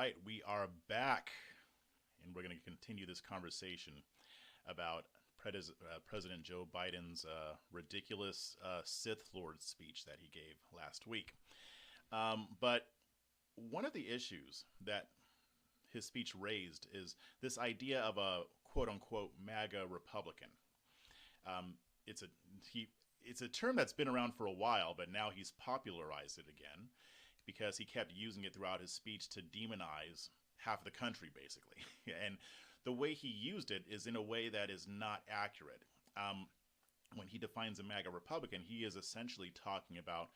right, we are back, and we're going to continue this conversation about President Joe Biden's ridiculous Sith Lord speech that he gave last week. But one of the issues that his speech raised is this idea of a quote unquote MAGA Republican. Um, it's a he. It's a term that's been around for a while, but now he's popularized it again because he kept using it throughout his speech to demonize half of the country, basically. And the way he used it is in a way that is not accurate. When he defines a MAGA Republican, he is essentially talking about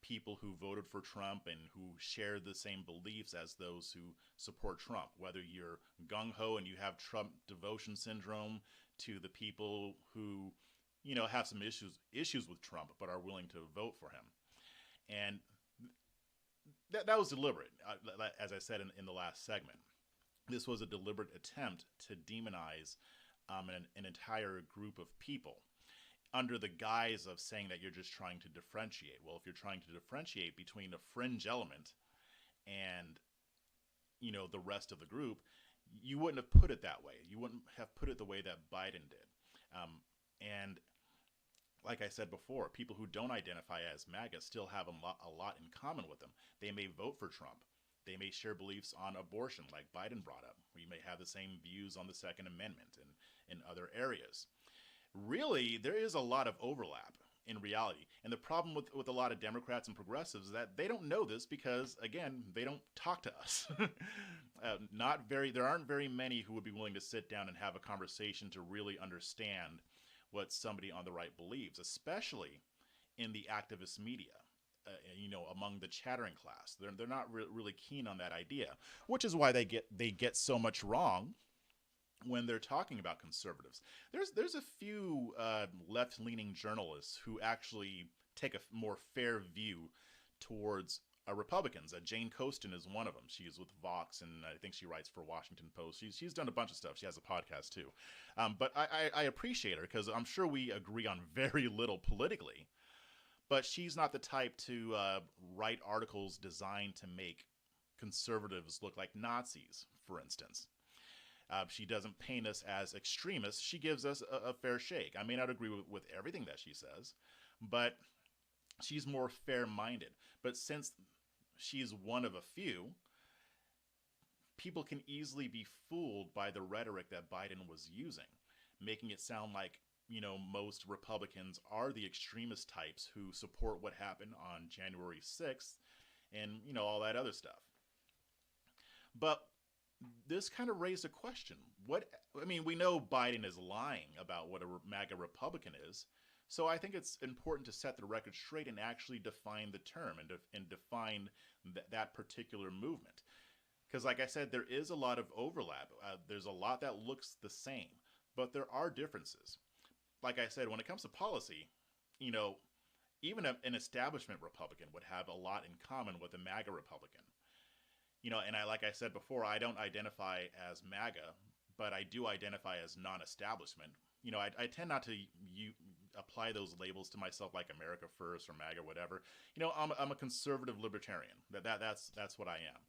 people who voted for Trump and who share the same beliefs as those who support Trump. Whether you're gung ho and you have Trump devotion syndrome, to the people who, have some issues with Trump but are willing to vote for him, and that was deliberate. As I said in the last segment, this was a deliberate attempt to demonize an entire group of people under the guise of saying that you're just trying to differentiate. Well, if you're trying to differentiate between a fringe element and the rest of the group, you wouldn't have put it that way. You wouldn't have put it the way that Biden did. And like I said before, people who don't identify as MAGA still have a lot in common with them. They may vote for Trump. They may share beliefs on abortion, like Biden brought up. We may have the same views on the Second Amendment and in other areas. Really, there is a lot of overlap in reality. And the problem with a lot of Democrats and progressives is that they don't know this because, again, they don't talk to us. There aren't very many who would be willing to sit down and have a conversation to really understand what somebody on the right believes, especially in the activist media. Among the chattering class, they're not really keen on that idea, which is why they get so much wrong when they're talking about conservatives. There's a few left-leaning journalists who actually take a more fair view towards Republicans. Jane Coaston is one of them. She is with Vox, and I think she writes for Washington Post. She's done a bunch of stuff. She has a podcast too. But I appreciate her because I'm sure we agree on very little politically. But she's not the type to write articles designed to make conservatives look like Nazis, for instance. She doesn't paint us as extremists. She gives us a fair shake. I may not agree with everything that she says, but she's more fair-minded. But since she's one of a few, people can easily be fooled by the rhetoric that Biden was using, making it sound like, most Republicans are the extremist types who support what happened on January 6th and, all that other stuff. But this kind of raised a question. We know Biden is lying about what a MAGA Republican is, so I think it's important to set the record straight and actually define the term and define that particular movement. Because like I said, there is a lot of overlap. There's a lot that looks the same, but there are differences. Like I said, when it comes to policy, even an establishment Republican would have a lot in common with a MAGA Republican. And like I said before, I don't identify as MAGA, but I do identify as non-establishment. I tend not to apply those labels to myself like America First or MAGA, whatever. I'm a conservative libertarian. That's what I am.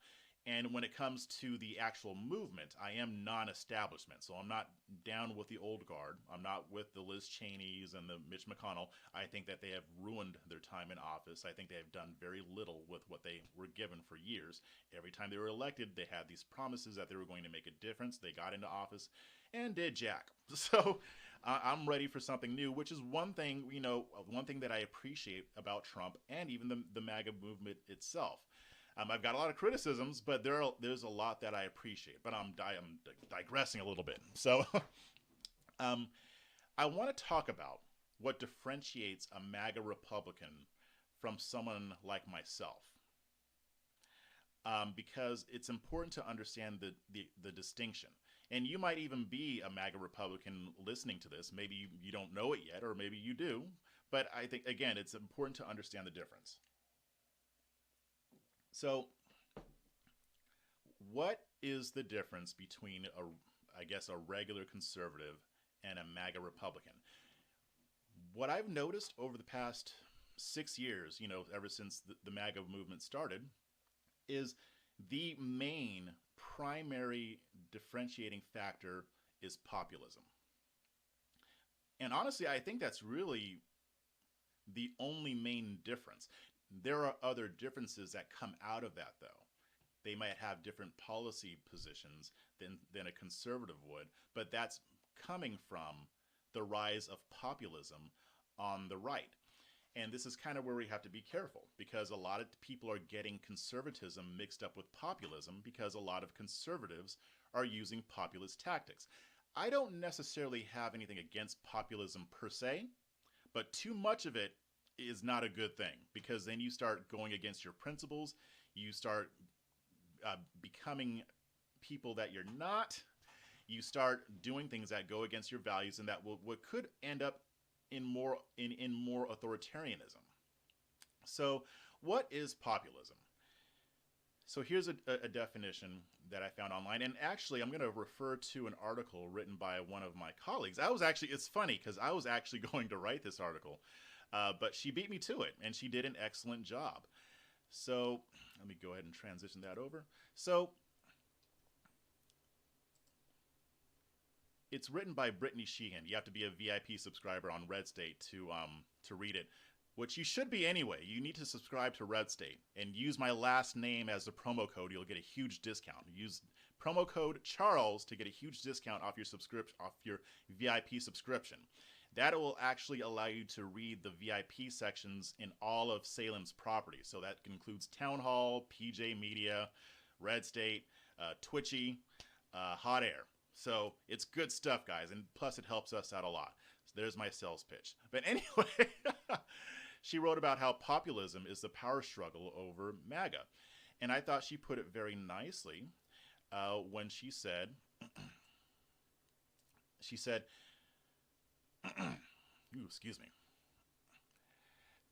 And when it comes to the actual movement, I am non-establishment. So I'm not down with the old guard. I'm not with the Liz Cheneys and the Mitch McConnell. I think that they have ruined their time in office. I think they have done very little with what they were given for years. Every time they were elected, they had these promises that they were going to make a difference. They got into office and did jack. So I'm ready for something new, which is one thing that I appreciate about Trump and even the MAGA movement itself. I've got a lot of criticisms, but there's a lot that I appreciate. But I'm digressing a little bit. So I want to talk about what differentiates a MAGA Republican from someone like myself. Because it's important to understand the distinction. And you might even be a MAGA Republican listening to this. Maybe you don't know it yet, or maybe you do. But I think, again, it's important to understand the difference. So, what is the difference between a regular conservative and a MAGA Republican? What I've noticed over the past 6 years, ever since the MAGA movement started, is The main primary differentiating factor is populism. And honestly, I think that's really the only main difference. There are other differences that come out of that, though. They might have different policy positions than a conservative would, but that's coming from the rise of populism on the right. And this is kind of where we have to be careful because a lot of people are getting conservatism mixed up with populism because a lot of conservatives are using populist tactics. I don't necessarily have anything against populism per se, but too much of it is not a good thing because then you start going against your principles. You start becoming people that you're not. You start doing things that go against your values, and that what could end up in more authoritarianism. So, what is populism? So here's a definition that I found online, and actually I'm going to refer to an article written by one of my colleagues. It's funny because I was actually going to write this article, but she beat me to it, and she did an excellent job. So let me go ahead and transition that over. So it's written by Brittany Sheehan. You have to be a VIP subscriber on Red State to read it, which you should be anyway. You need to subscribe to Red State and use my last name as a promo code. You'll get a huge discount. Use promo code Charles to get a huge discount off your VIP subscription. That will actually allow you to read the VIP sections in all of Salem's properties. So that includes Town Hall, PJ Media, Red State, Twitchy, Hot Air. So it's good stuff, guys, and plus it helps us out a lot. So there's my sales pitch. But anyway, she wrote about how populism is the power struggle over MAGA. And I thought she put it very nicely when she said, ooh, excuse me.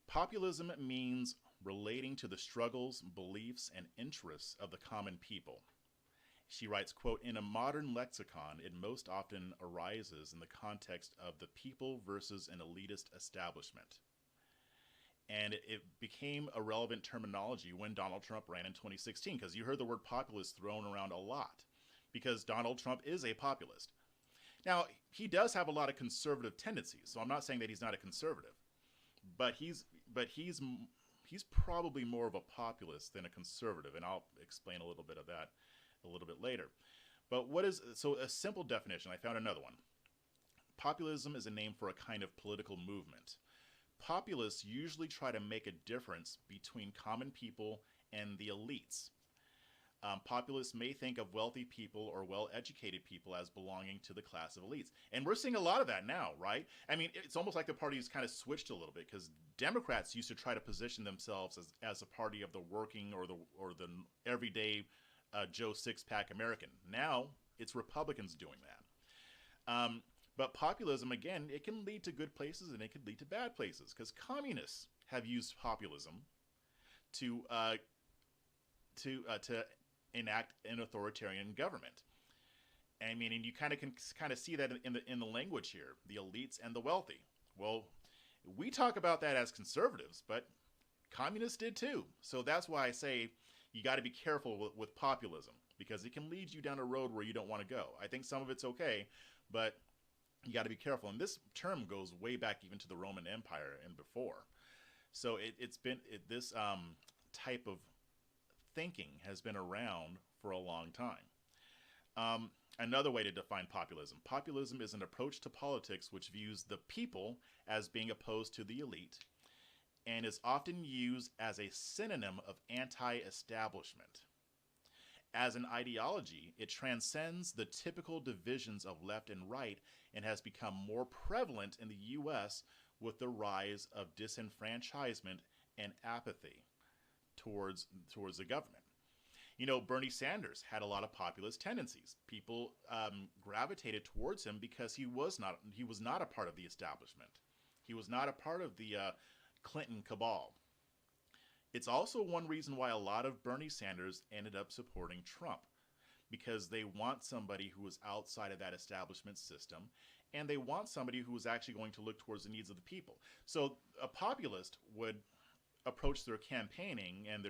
Populism means relating to the struggles, beliefs, and interests of the common people. She writes, quote, in a modern lexicon, it most often arises in the context of the people versus an elitist establishment. And it became a relevant terminology when Donald Trump ran in 2016, because you heard the word populist thrown around a lot, because Donald Trump is a populist. Now, he does have a lot of conservative tendencies, so I'm not saying that he's not a conservative, but he's probably more of a populist than a conservative, and I'll explain a little bit of that a little bit later. But so a simple definition, I found another one. Populism is a name for a kind of political movement. Populists usually try to make a difference between common people and the elites. Populists may think of wealthy people or well-educated people as belonging to the class of elites. And we're seeing a lot of that now, right? I mean, it's almost like the party's kind of switched a little bit, because Democrats used to try to position themselves as a party of the working or the everyday Joe Six-Pack American. Now, it's Republicans doing that. But populism, again, it can lead to good places and it can lead to bad places, because communists have used populism to enact an authoritarian government. I mean, and you can see that in the language here, the elites and the wealthy. Well, we talk about that as conservatives, but communists did too. So that's why I say you got to be careful with populism, because it can lead you down a road where you don't want to go. I think some of it's okay, but you got to be careful. And this term goes way back even to the Roman Empire and before. So this type of thinking has been around for a long time. Another way to define populism. Populism is an approach to politics which views the people as being opposed to the elite and is often used as a synonym of anti-establishment. As an ideology, it transcends the typical divisions of left and right and has become more prevalent in the U.S. with the rise of disenfranchisement and apathy towards the government. You know, Bernie Sanders had a lot of populist tendencies. People gravitated towards him because he was not a part of the establishment. He was not a part of the Clinton cabal. It's also one reason why a lot of Bernie Sanders ended up supporting Trump, because they want somebody who is outside of that establishment system, and they want somebody who is actually going to look towards the needs of the people. So a populist would approach their campaigning and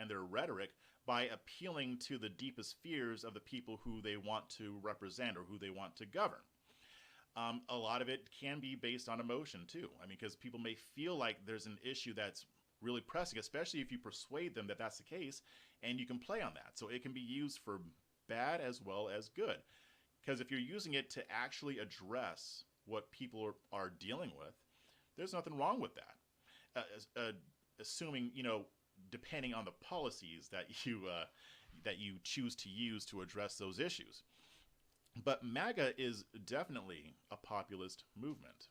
their rhetoric by appealing to the deepest fears of the people who they want to represent or who they want to govern. A lot of it can be based on emotion too. I mean, because people may feel like there's an issue that's really pressing, especially if you persuade them that that's the case, and you can play on that. So it can be used for bad as well as good. Because if you're using it to actually address what people are dealing with, there's nothing wrong with that. Assuming, depending on the policies that you choose to use to address those issues. But MAGA is definitely a populist movement.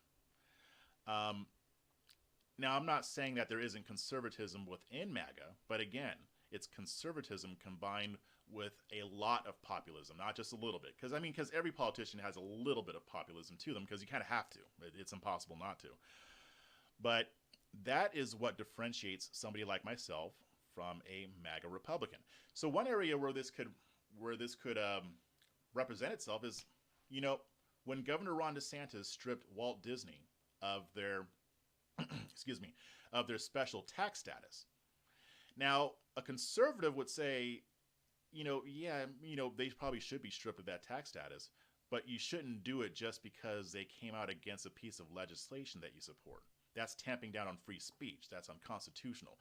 Now, I'm not saying that there isn't conservatism within MAGA, but again, it's conservatism combined with a lot of populism, not just a little bit. Because every politician has a little bit of populism to them, because you kind of have to. It's impossible not to. But that is what differentiates somebody like myself from a MAGA Republican. So one area where this could represent itself is, when Governor Ron DeSantis stripped Walt Disney of their of their special tax status. Now, a conservative would say, they probably should be stripped of that tax status, but you shouldn't do it just because they came out against a piece of legislation that you support. That's tamping down on free speech. That's unconstitutional.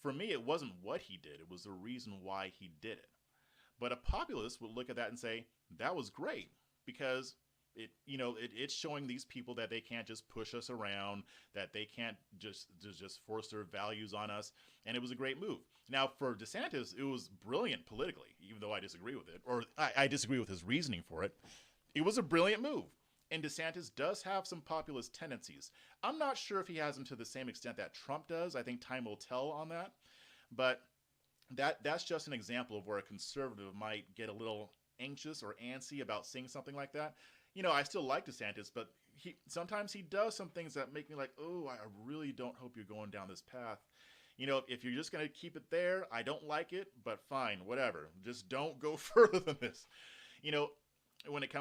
For me, it wasn't what he did. It was the reason why he did it. But a populist would look at that and say, that was great, because it's showing these people that they can't just push us around, that they can't just force their values on us, and it was a great move. Now, for DeSantis, it was brilliant politically, even though I disagree with it, or I disagree with his reasoning for it. It was a brilliant move, and DeSantis does have some populist tendencies. I'm not sure if he has them to the same extent that Trump does. I think time will tell on that, but that's just an example of where a conservative might get a little anxious or antsy about saying something like that. I still like DeSantis, but sometimes he does some things that make me like, oh, I really don't hope you're going down this path. If you're just going to keep it there, I don't like it, but fine, whatever. Just don't go further than this.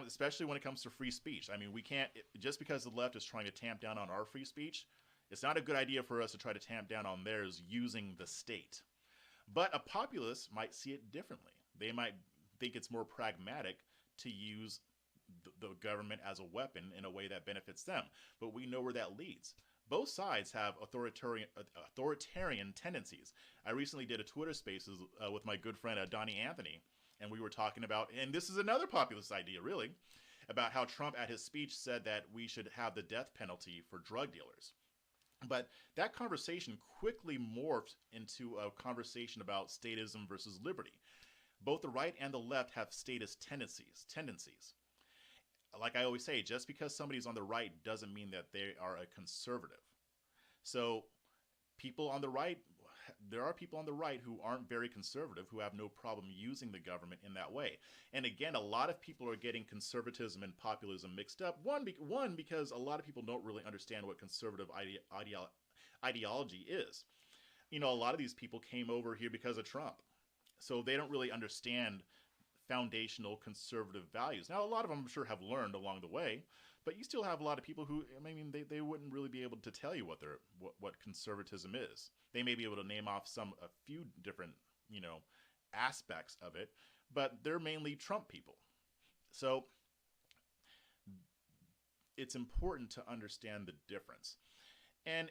Especially when it comes to free speech. I mean, we can't, just because the left is trying to tamp down on our free speech, it's not a good idea for us to try to tamp down on theirs using the state. But a populist might see it differently. They might think it's more pragmatic to use the government as a weapon in a way that benefits them. But we know where that leads. Both sides have authoritarian tendencies. I recently did a Twitter Spaces with my good friend Donnie Anthony, and we were talking about, and this is another populist idea really, about how Trump at his speech said that we should have the death penalty for drug dealers. But that conversation quickly morphed into a conversation about statism versus liberty. Both the right and the left have statist tendencies. Like I always say, just because somebody's on the right doesn't mean that they are a conservative. So people on the right, there are people on the right who aren't very conservative, who have no problem using the government in that way. And again, a lot of people are getting conservatism and populism mixed up. One, because a lot of people don't really understand what conservative ideology is. A lot of these people came over here because of Trump. So they don't really understand foundational conservative values. Now, a lot of them, I'm sure, have learned along the way, but you still have a lot of people who, they wouldn't really be able to tell you what conservatism is. They may be able to name off a few different, aspects of it, but they're mainly Trump people. So it's important to understand the difference. And,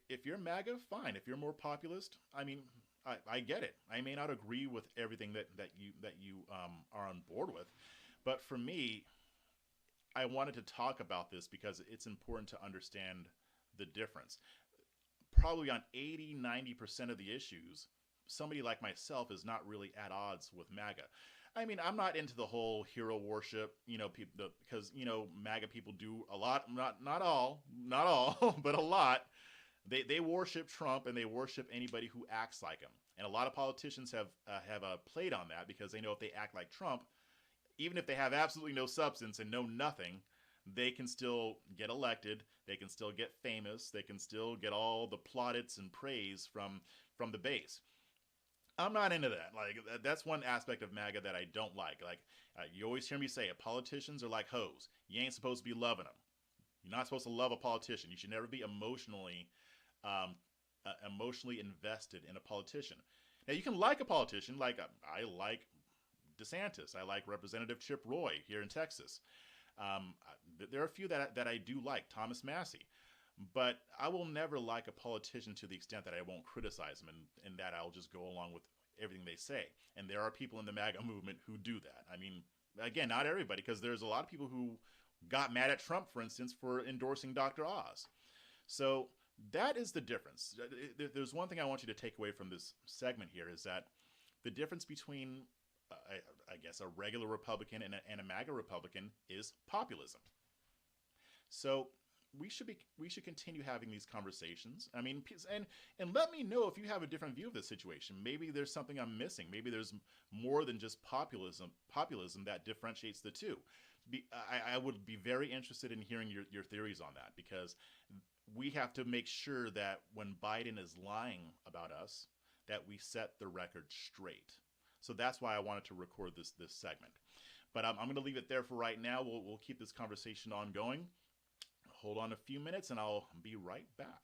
if you're MAGA, fine. If you're more populist, I get it. I may not agree with everything that you are on board with, but for me, I wanted to talk about this because it's important to understand the difference. Probably on 80-90% of the issues, somebody like myself is not really at odds with MAGA. I'm not into the whole hero worship, because MAGA people do a lot, not all, but a lot. They worship Trump and they worship anybody who acts like him. And a lot of politicians have played on that because they know if they act like Trump, even if they have absolutely no substance and know nothing, they can still get elected. They can still get famous. They can still get all the plaudits and praise from the base. I'm not into that. That's one aspect of MAGA that I don't like. You always hear me say it. Politicians are like hoes. You ain't supposed to be loving them. You're not supposed to love a politician. You should never be emotionally emotionally invested in a politician. Now, you can like a politician, like I like DeSantis. I like Representative Chip Roy here in Texas. There are a few that I do like, Thomas Massey. But I will never like a politician to the extent that I won't criticize them and that I'll just go along with everything they say. And there are people in the MAGA movement who do that. I mean, again, not everybody, because there's a lot of people who got mad at Trump, for instance, for endorsing Dr. Oz. So that is the difference. There's one thing I want you to take away from this segment here is that the difference between, I guess, a regular Republican and a MAGA Republican is populism. So we should continue having these conversations. I mean, and let me know if you have a different view of this situation. Maybe there's something I'm missing. Maybe there's more than just populism that differentiates the two. I would be very interested in hearing your theories on that, because we have to make sure that when Biden is lying about us, that we set the record straight. So that's why I wanted to record this segment. But I'm going to leave it there for right now. We'll keep this conversation ongoing. Hold on a few minutes and I'll be right back.